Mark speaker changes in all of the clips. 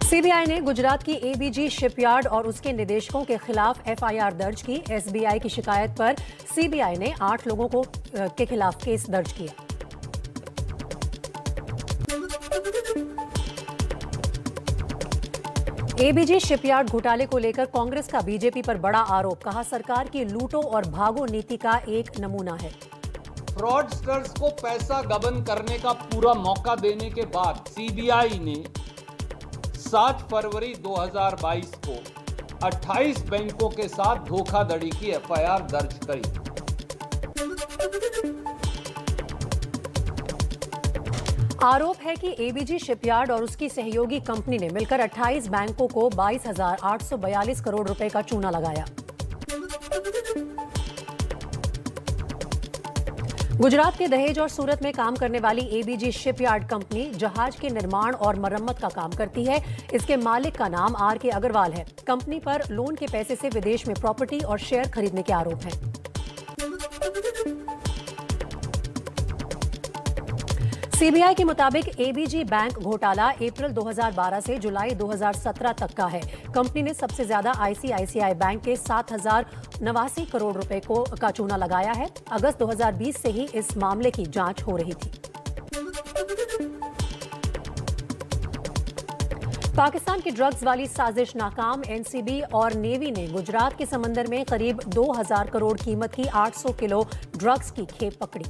Speaker 1: CBI ने गुजरात की ABG shipyard और उसके निदेशकों के खिलाफ एफआईआर दर्ज की। एसबीआई की शिकायत पर सीबीआई ने 8 लोगों के खिलाफ केस दर्ज किया। एबीजी शिपयार्ड घोटाले को लेकर कांग्रेस का बीजेपी पर बड़ा आरोप। कहा, सरकार की लूटो और भागो नीति का एक नमूना है।
Speaker 2: फ्रॉडस्टर्स को पैसा गबन करने का पूरा मौका देने के बाद सीबीआई ने 7 फरवरी 2022 को 28 बैंकों के साथ धोखाधड़ी की एफआईआर दर्ज करी।
Speaker 1: आरोप है कि एबीजी शिपयार्ड और उसकी सहयोगी कंपनी ने मिलकर 28 बैंकों को 22,842 करोड़ रुपए का चूना लगाया। गुजरात के दहेज और सूरत में काम करने वाली एबीजी शिपयार्ड कंपनी जहाज के निर्माण और मरम्मत का काम करती है। इसके मालिक का नाम आर.के. अग्रवाल है। कंपनी पर लोन के पैसे से विदेश में प्रॉपर्टी और शेयर खरीदने के आरोप हैं। सीबीआई के मुताबिक एबीजी बैंक घोटाला अप्रैल 2012 से जुलाई 2017 तक का है। कंपनी ने सबसे ज्यादा आईसीआईसीआई बैंक के 7,089 करोड़ रुपए का चूना लगाया है। अगस्त 2020 से ही इस मामले की जांच हो रही थी। पाकिस्तान की ड्रग्स वाली साजिश नाकाम। एनसीबी और नेवी ने गुजरात के समंदर में करीब 2,000 करोड़ कीमत की 800 किलो ड्रग्स की खेप पकड़ी।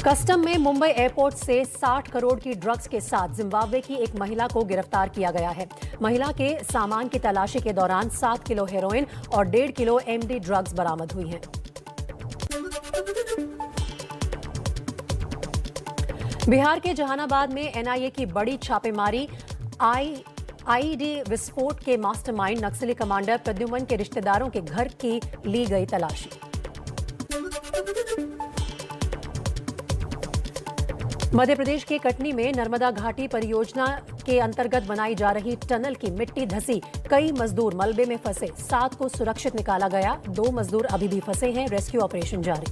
Speaker 1: कस्टम में मुंबई एयरपोर्ट से 60 करोड़ की ड्रग्स के साथ जिम्बाब्वे की एक महिला को गिरफ्तार किया गया है। महिला के सामान की तलाशी के दौरान 7 किलो हेरोइन और 1.5 किलो एमडी ड्रग्स बरामद हुई हैं। बिहार के जहानाबाद में एनआईए की बड़ी छापेमारी। आईईडी विस्फोट के मास्टरमाइंड नक्सली कमांडर प्रद्युमन के रिश्तेदारों के घर की ली गई तलाशी। मध्य प्रदेश के कटनी में नर्मदा घाटी परियोजना के अंतर्गत बनाई जा रही टनल की मिट्टी धंसी। कई मजदूर मलबे में फंसे। 7 को सुरक्षित निकाला गया। 2 मजदूर अभी भी फंसे हैं। रेस्क्यू ऑपरेशन जारी।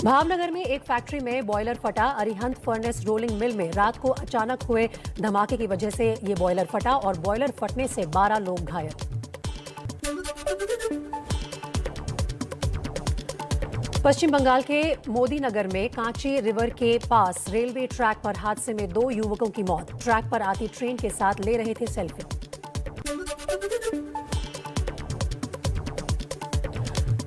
Speaker 1: भावनगर में एक फैक्ट्री में बॉयलर फटा। अरिहंत फर्नेस रोलिंग मिल में रात को अचानक हुए धमाके की वजह से ये बॉयलर फटा और बॉयलर फटने से 12 लोग घायल। पश्चिम बंगाल के मोदी नगर में कांची रिवर के पास रेलवे ट्रैक पर हादसे में 2 युवकों की मौत। ट्रैक पर आती ट्रेन के साथ ले रहे थे सेल्फी।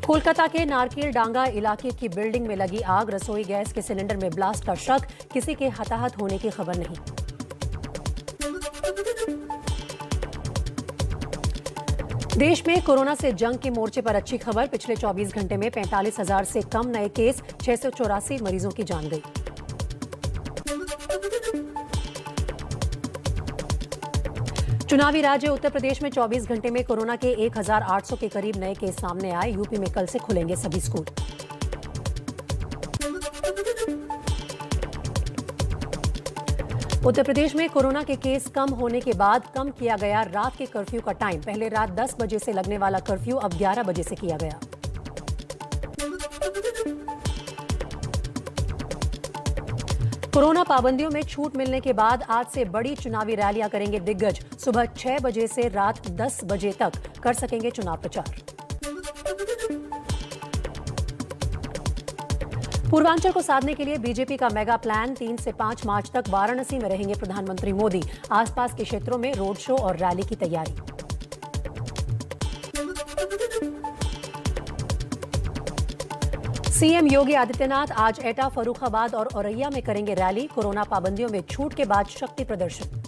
Speaker 1: कोलकाता के नारकेल डांगा इलाके की बिल्डिंग में लगी आग। रसोई गैस के सिलेंडर में ब्लास्ट का शक। किसी के हताहत होने की खबर नहीं। देश में कोरोना से जंग के मोर्चे पर अच्छी खबर। पिछले 24 घंटे में 45,000 से कम नए केस। 684 मरीजों की जान गई। चुनावी राज्य उत्तर प्रदेश में 24 घंटे में कोरोना के 1,800 के करीब नए केस सामने आए। यूपी में कल से खुलेंगे सभी स्कूल। उत्तर प्रदेश में कोरोना के केस कम होने के बाद कम किया गया रात के कर्फ्यू का टाइम। पहले रात 10 बजे से लगने वाला कर्फ्यू अब 11 बजे से किया गया। कोरोना पाबंदियों में छूट मिलने के बाद आज से बड़ी चुनावी रैलियां करेंगे दिग्गज। सुबह 6 बजे से रात 10 बजे तक कर सकेंगे चुनाव प्रचार। पूर्वांचल को साधने के लिए बीजेपी का मेगा प्लान। 3 से 5 मार्च तक वाराणसी में रहेंगे प्रधानमंत्री मोदी। आसपास के क्षेत्रों में रोड शो और रैली की तैयारी। सीएम योगी आदित्यनाथ आज एटा, फर्रुखाबाद और औरैया में करेंगे रैली। कोरोना पाबंदियों में छूट के बाद शक्ति प्रदर्शन।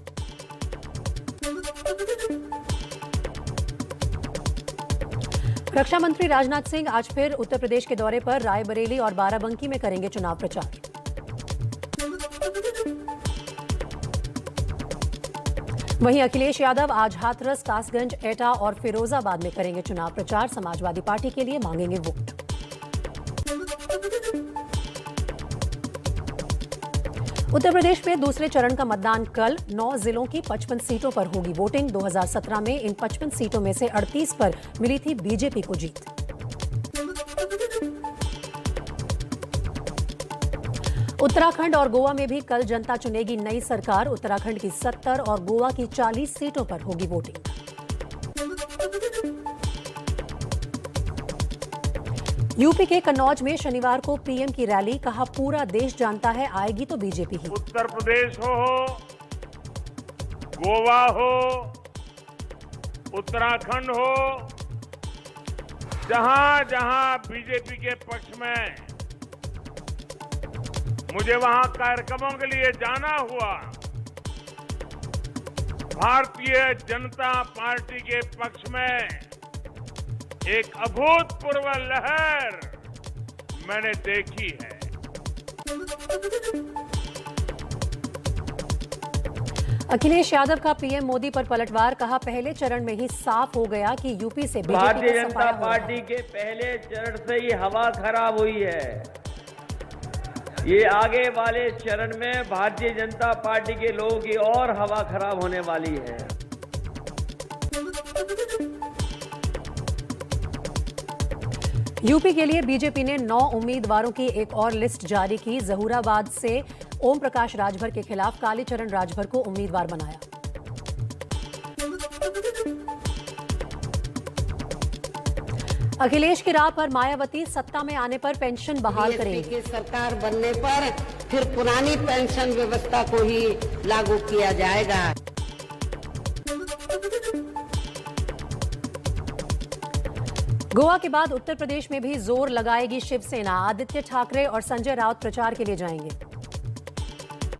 Speaker 1: रक्षा मंत्री राजनाथ सिंह आज फिर उत्तर प्रदेश के दौरे पर। रायबरेली और बाराबंकी में करेंगे चुनाव प्रचार। वहीं अखिलेश यादव आज हाथरस, कासगंज, एटा और फिरोजाबाद में करेंगे चुनाव प्रचार। समाजवादी पार्टी के लिए मांगेंगे वोट। उत्तर प्रदेश में दूसरे चरण का मतदान कल 9 जिलों की 55 सीटों पर होगी वोटिंग। 2017 में इन 55 सीटों में से 38 पर मिली थी बीजेपी को जीत। उत्तराखंड और गोवा में भी कल जनता चुनेगी नई सरकार। उत्तराखंड की 70 और गोवा की 40 सीटों पर होगी वोटिंग। यूपी के कन्नौज में शनिवार को पीएम की रैली। कहा पूरा देश जानता है आएगी तो बीजेपी ही।
Speaker 3: उत्तर प्रदेश हो, गोवा हो, उत्तराखंड हो, जहां जहां बीजेपी के पक्ष में मुझे वहां कार्यक्रमों के लिए जाना हुआ, भारतीय जनता पार्टी के पक्ष में एक अभूतपूर्व लहर मैंने देखी है।
Speaker 1: अखिलेश यादव का पीएम मोदी पर पलटवार। कहा पहले चरण में ही साफ हो गया कि यूपी से बीजेपी
Speaker 4: भारतीय
Speaker 1: का
Speaker 4: जनता
Speaker 1: सफाया
Speaker 4: पार्टी के पहले चरण से ही हवा खराब हुई है। ये आगे वाले चरण में भारतीय जनता पार्टी के लोगों की और हवा खराब होने वाली है।
Speaker 1: यूपी के लिए बीजेपी ने 9 उम्मीदवारों की एक और लिस्ट जारी की। जहूराबाद से ओम प्रकाश राजभर के खिलाफ कालीचरण राजभर को उम्मीदवार बनाया। अखिलेश की राह पर मायावती। सत्ता में आने पर पेंशन बहाल करेंगी।
Speaker 5: की सरकार बनने पर फिर पुरानी पेंशन व्यवस्था को ही लागू किया जाएगा।
Speaker 1: गोवा के बाद उत्तर प्रदेश में भी जोर लगाएगी शिवसेना। आदित्य ठाकरे और संजय राउत प्रचार के लिए जाएंगे।